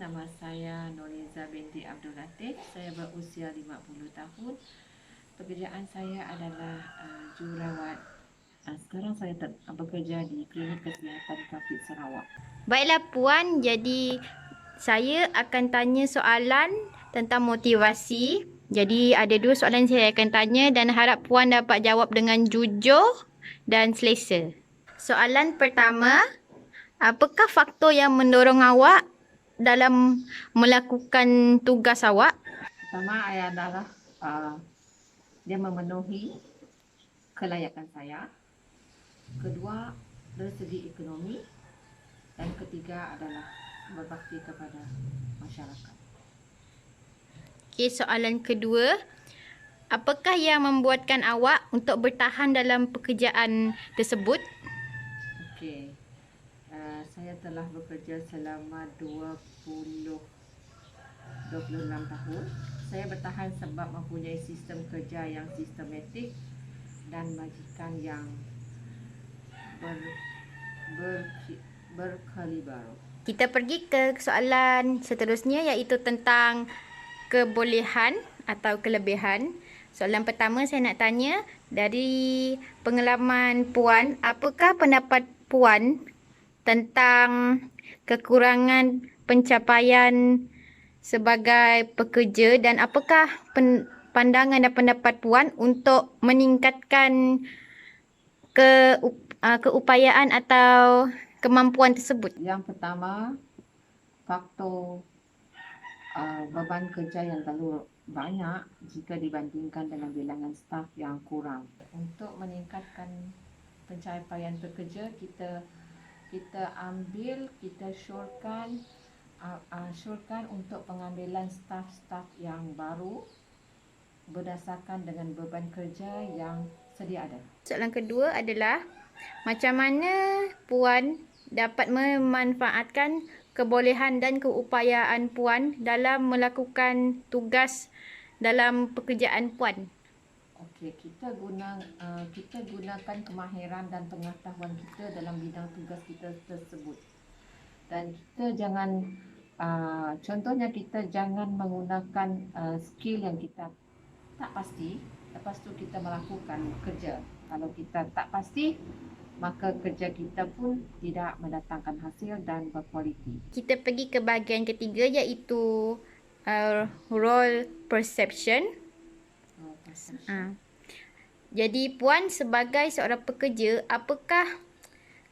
nama saya Noliza binti Abdul Latif. Saya berusia 50 tahun. Pekerjaan saya adalah jururawat. Sekarang saya bekerja di Klinik Kesihatan Kafit Sarawak. Baiklah Puan, jadi saya akan tanya soalan tentang motivasi. Jadi ada dua soalan saya akan tanya dan harap Puan dapat jawab dengan jujur dan selesa. Soalan pertama, apakah faktor yang mendorong awak dalam melakukan tugas awak? Pertama adalah dia memenuhi kelayakan saya. Kedua, dari segi ekonomi. Dan ketiga adalah berbakti kepada masyarakat. Okey, soalan kedua, apakah yang membuatkan awak untuk bertahan dalam pekerjaan tersebut? Okey. Saya telah bekerja selama 26 tahun. Saya bertahan sebab mempunyai sistem kerja yang sistematik dan majikan yang berkaliber. Kita pergi ke soalan seterusnya iaitu tentang kebolehan atau kelebihan. Soalan pertama saya nak tanya, dari pengalaman Puan, apakah pendapat Puan tentang kekurangan pencapaian sebagai pekerja dan apakah pandangan dan pendapat Puan untuk meningkatkan keupayaan atau kemampuan tersebut? Yang pertama, faktor beban kerja yang terlalu banyak jika dibandingkan dengan bilangan staf yang kurang. Untuk meningkatkan pencapaian pekerja, kita syorkan untuk pengambilan staf-staf yang baru berdasarkan dengan beban kerja yang sedia ada. Soalan kedua adalah, macam mana Puan dapat memanfaatkan kebolehan dan keupayaan Puan dalam melakukan tugas dalam pekerjaan Puan? Okey, kita gunakan kemahiran dan pengetahuan kita dalam bidang tugas kita tersebut. Dan kita jangan contohnya kita jangan menggunakan skill yang kita tak pasti, lepas tu kita melakukan kerja. Kalau kita tak pasti, maka kerja kita pun tidak mendatangkan hasil dan berkualiti. Kita pergi ke bahagian ketiga iaitu role perception. Jadi Puan sebagai seorang pekerja, apakah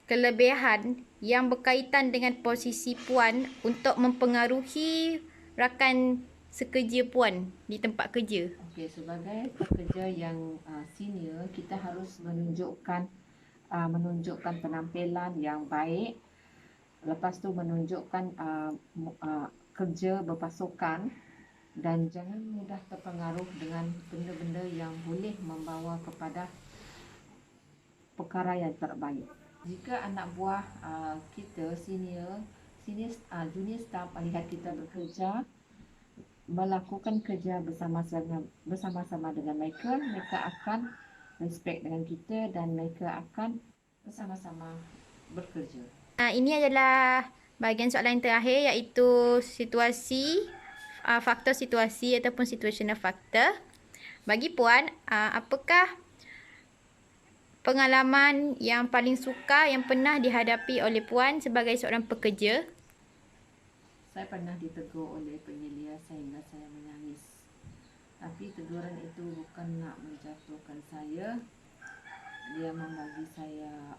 kelebihan yang berkaitan dengan posisi Puan untuk mempengaruhi rakan sekerja Puan di tempat kerja? Okey, sebagai pekerja yang senior, kita harus menunjukkan penampilan yang baik. Lepas tu menunjukkan kerja berpasukan dan jangan mudah terpengaruh dengan benda-benda yang boleh membawa kepada perkara yang terbaik. Jika anak buah kita junior staff melihat kita bekerja, melakukan kerja bersama-sama dengan mereka akan respect dengan kita dan mereka akan bersama-sama bekerja. Ini adalah bahagian soalan yang terakhir iaitu faktor situasi ataupun situational factor. Bagi Puan, apakah pengalaman yang paling sukar yang pernah dihadapi oleh Puan sebagai seorang pekerja? Saya pernah ditegur oleh penyelia sehingga saya menangis. Tapi teguran itu bukan nak menjatuhkan saya. Dia membagi saya